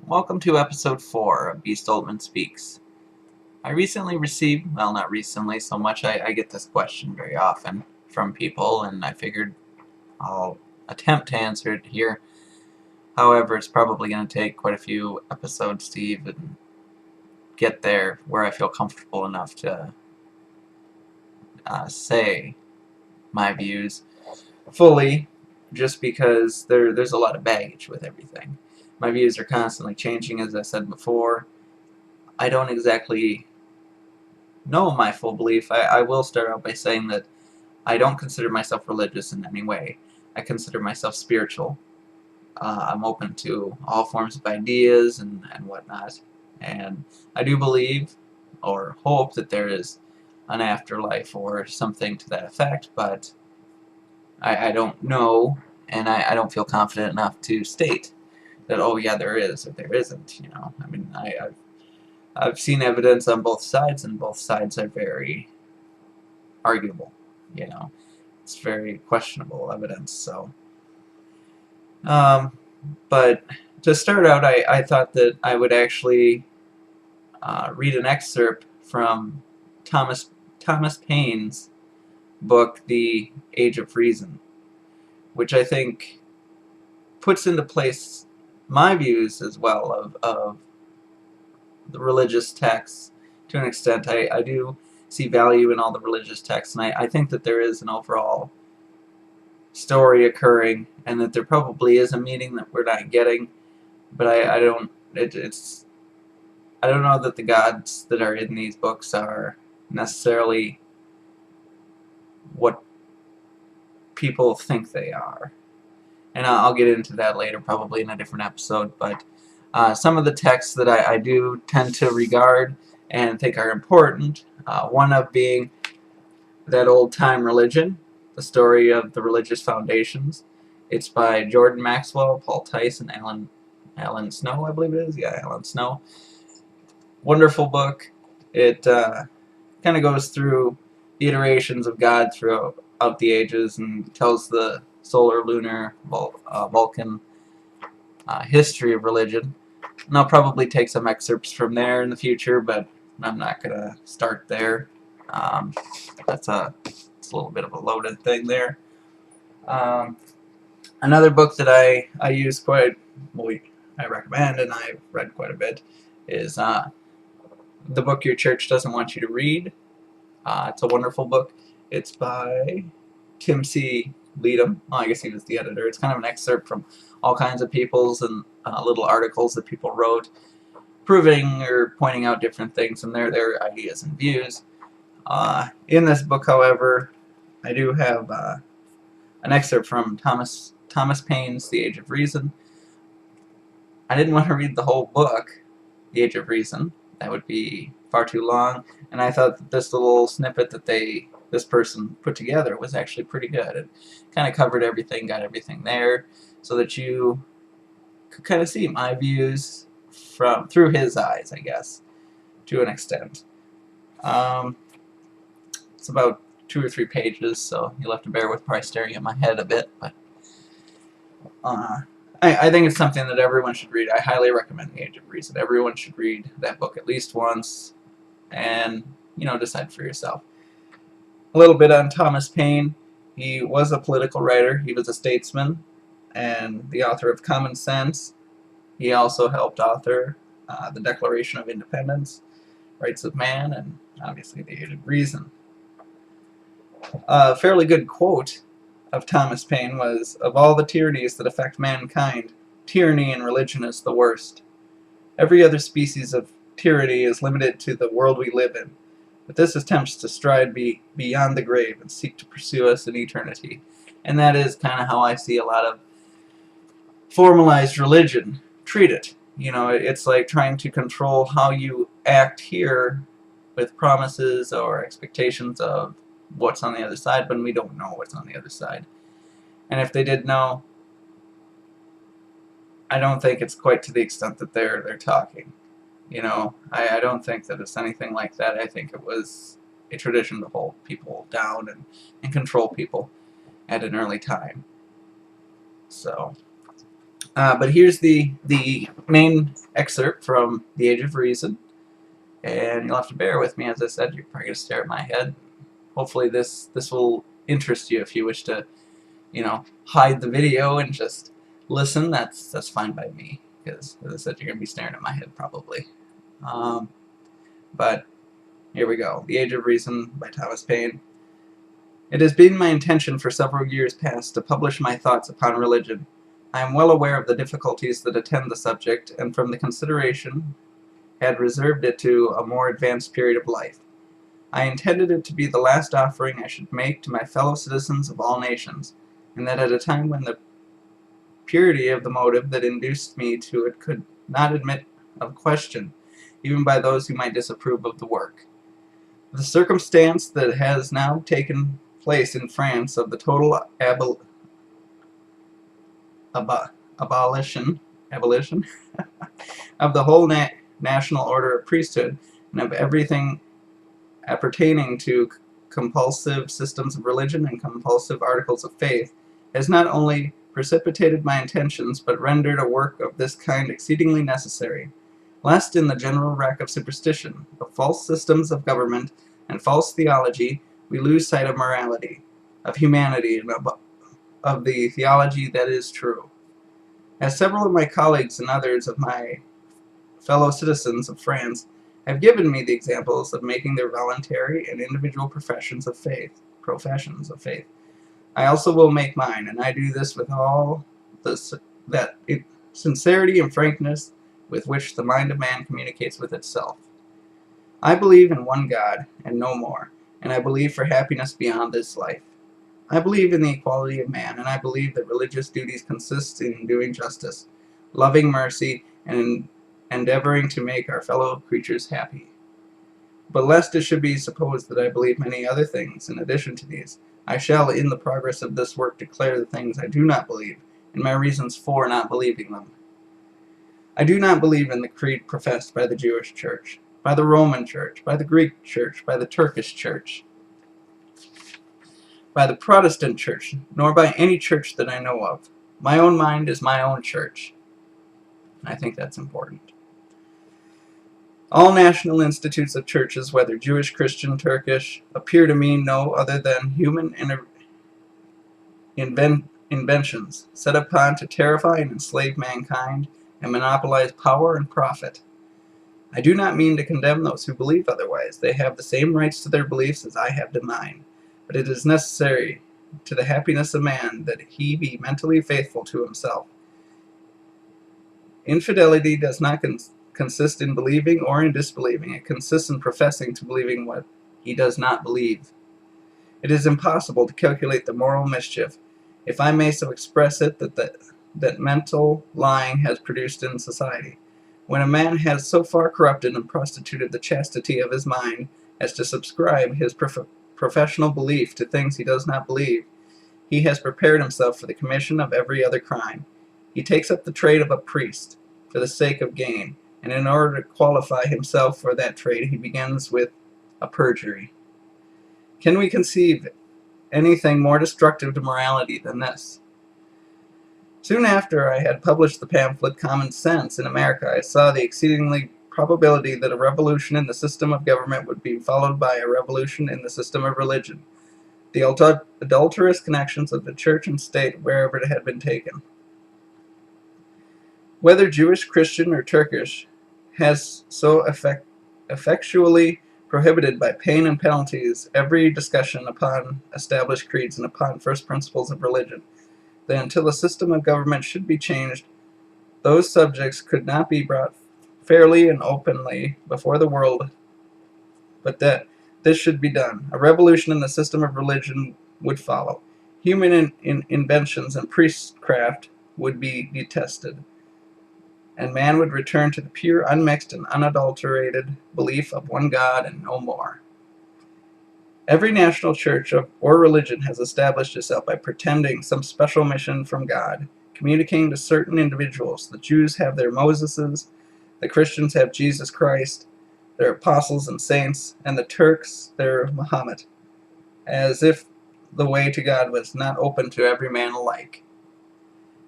Welcome to episode 4 of BStoltman Speaks. I recently received, well, not recently so much, I get this question very often from people, and I figured I'll attempt to answer it here. However, it's probably going to take quite a few episodes to even get there where I feel comfortable enough to say my views fully, just because there's a lot of baggage with everything. My views are constantly changing, as I said before. I don't exactly know my full belief. I will start out by saying that I don't consider myself religious in any way. I consider myself spiritual. I'm open to all forms of ideas and whatnot. And I do believe, or hope, that there is an afterlife or something to that effect, but I don't know, and I don't feel confident enough to state that, oh yeah, there is, or there isn't, you know. I mean, I've seen evidence on both sides, and both sides are very arguable, you know. It's very questionable evidence, so. Um, but to start out, I thought that I would actually read an excerpt from Thomas Paine's book, The Age of Reason, which I think puts into place my views as well of the religious texts to an extent. I do see value in all the religious texts, and I think that there is an overall story occurring, and that there probably is a meaning that we're not getting, but I don't I don't know that the gods that are in these books are necessarily what people think they are. And I'll get into that later, probably in a different episode, but some of the texts that I do tend to regard and think are important, one of being That Old Time Religion, the story of the religious foundations. It's by Jordan Maxwell, Paul Tice, and Alan Snow, I believe it is. Yeah, Alan Snow. Wonderful book. It kind of goes through the iterations of God throughout the ages and tells the solar, lunar, Vulcan history of religion. And I'll probably take some excerpts from there in the future, but I'm not going to start there. It's a little bit of a loaded thing there. Another book that I use quite, well, I recommend and I've read quite a bit, is The Book Your Church Doesn't Want You to Read. It's a wonderful book. It's by Tim C. Leadham. Well, I guess he was the editor. It's kind of an excerpt from all kinds of people's and little articles that people wrote, proving or pointing out different things and their ideas and views. In this book, however, I do have an excerpt from Thomas Paine's The Age of Reason. I didn't want to read the whole book, The Age of Reason. That would be far too long, and I thought that this little snippet that this person put together was actually pretty good. It kind of covered everything, got everything there, so that you could kind of see my views through his eyes, I guess, to an extent. It's about 2 or 3 pages, so you'll have to bear with probably staring at my head a bit, but I think it's something that everyone should read. I highly recommend The Age of Reason. Everyone should read that book at least once and, you know, decide for yourself. A little bit on Thomas Paine. He was a political writer. He was a statesman and the author of Common Sense. He also helped author the Declaration of Independence, Rights of Man, and obviously The Age of Reason. A fairly good quote of Thomas Paine was, "Of all the tyrannies that affect mankind, tyranny in religion is the worst. Every other species of tyranny is limited to the world we live in, but this attempts to stride beyond the grave and seek to pursue us in eternity." And that is kind of how I see a lot of formalized religion treat it. You know, it's like trying to control how you act here with promises or expectations of what's on the other side, when we don't know what's on the other side. And if they did know, I don't think it's quite to the extent that they're talking. You know, I don't think that it's anything like that. I think it was a tradition to hold people down and control people at an early time. So, But here's the main excerpt from The Age of Reason, and you'll have to bear with me. As I said, you're probably going to stare at my head. Hopefully this will interest you. If you wish to, hide the video and just listen, that's fine by me, because as I said, you're going to be staring at my head probably. But here we go. The Age of Reason by Thomas Paine. It has been my intention for several years past to publish my thoughts upon religion. I am well aware of the difficulties that attend the subject, and from the consideration had reserved it to a more advanced period of life. I intended it to be the last offering I should make to my fellow citizens of all nations, and that at a time when the purity of the motive that induced me to it could not admit of question, even by those who might disapprove of the work. The circumstance that has now taken place in France of the total abolition of the whole national order of priesthood and of everything appertaining to compulsive systems of religion and compulsive articles of faith has not only precipitated my intentions, but rendered a work of this kind exceedingly necessary, lest in the general wreck of superstition, of false systems of government, and false theology, we lose sight of morality, of humanity, and of the theology that is true. As several of my colleagues and others of my fellow citizens of France have given me the examples of making their voluntary and individual professions of faith, I also will make mine, and I do this with all that sincerity and frankness with which the mind of man communicates with itself. I believe in one God, and no more, and I believe for happiness beyond this life. I believe in the equality of man, and I believe that religious duties consist in doing justice, loving mercy, and in endeavoring to make our fellow creatures happy. But lest it should be supposed that I believe many other things in addition to these, I shall in the progress of this work declare the things I do not believe, and my reasons for not believing them. I do not believe in the creed professed by the Jewish Church, by the Roman Church, by the Greek Church, by the Turkish Church, by the Protestant Church, nor by any church that I know of. My own mind is my own church. And I think that's important. All national institutes of churches, whether Jewish, Christian, Turkish, appear to me no other than human inventions set upon to terrify and enslave mankind and monopolize power and profit. I do not mean to condemn those who believe otherwise. They have the same rights to their beliefs as I have to mine. But it is necessary to the happiness of man that he be mentally faithful to himself. Infidelity does not consist in believing or in disbelieving. It consists in professing to believing what he does not believe. It is impossible to calculate the moral mischief, if I may so express it, that mental lying has produced in society. When a man has so far corrupted and prostituted the chastity of his mind as to subscribe his professional belief to things he does not believe, he has prepared himself for the commission of every other crime. He takes up the trade of a priest for the sake of gain, and in order to qualify himself for that trade he begins with a perjury. Can we conceive anything more destructive to morality than this? Soon after I had published the pamphlet Common Sense in America, I saw the exceedingly probability that a revolution in the system of government would be followed by a revolution in the system of religion, the adulterous connections of the church and state wherever it had been taken. Whether Jewish, Christian, or Turkish, has so effectually prohibited by pain and penalties every discussion upon established creeds and upon first principles of religion, that until the system of government should be changed, those subjects could not be brought fairly and openly before the world, but that this should be done. A revolution in the system of religion would follow. Human inventions and priestcraft would be detested, and man would return to the pure, unmixed, and unadulterated belief of one God and no more. Every national church or religion has established itself by pretending some special mission from God, communicating to certain individuals. The Jews have their Moseses, the Christians have Jesus Christ, their apostles and saints, and the Turks their Muhammad, as if the way to God was not open to every man alike.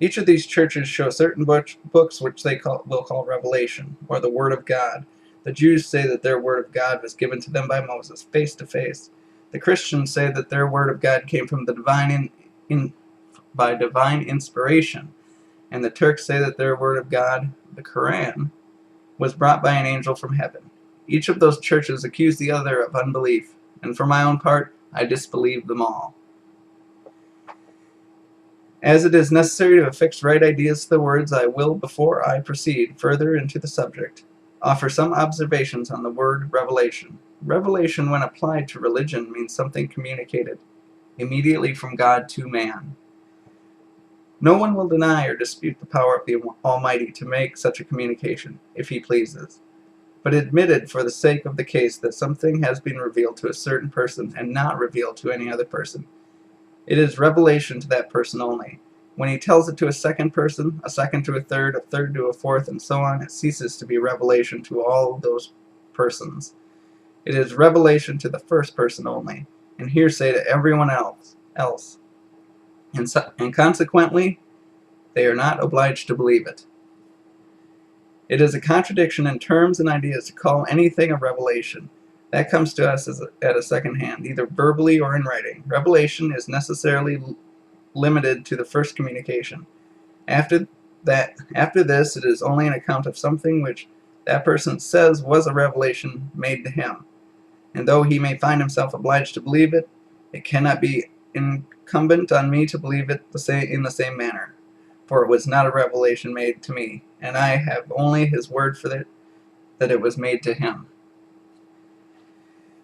Each of these churches show certain books which they will call revelation, or the Word of God. The Jews say that their Word of God was given to them by Moses, face to face. The Christians say that their Word of God came from the by divine inspiration, and the Turks say that their Word of God, the Quran, was brought by an angel from heaven. Each of those churches accused the other of unbelief, and for my own part, I disbelieve them all. As it is necessary to affix right ideas to the words, I will, before I proceed further into the subject, offer some observations on the word revelation. Revelation, when applied to religion, means something communicated immediately from God to man. No one will deny or dispute the power of the Almighty to make such a communication, if he pleases, but admitted for the sake of the case that something has been revealed to a certain person and not revealed to any other person. It is revelation to that person only. When he tells it to a second person, a second to a third to a fourth, and so on, it ceases to be revelation to all those persons. It is revelation to the first person only, and hearsay to everyone else. And consequently, they are not obliged to believe it. It is a contradiction in terms and ideas to call anything a revelation. That comes to us at a second hand, either verbally or in writing. Revelation is necessarily limited to the first communication. After this, it is only an account of something which that person says was a revelation made to him. And though he may find himself obliged to believe it, it cannot be incumbent on me to believe it in the same manner. For it was not a revelation made to me, and I have only his word for it that it was made to him.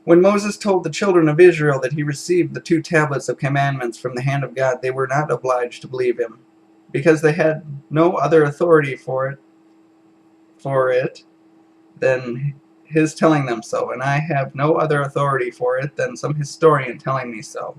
When Moses told the children of Israel that he received the 2 tablets of commandments from the hand of God, they were not obliged to believe him, because they had no other authority for it than his telling them so, and I have no other authority for it than some historian telling me so.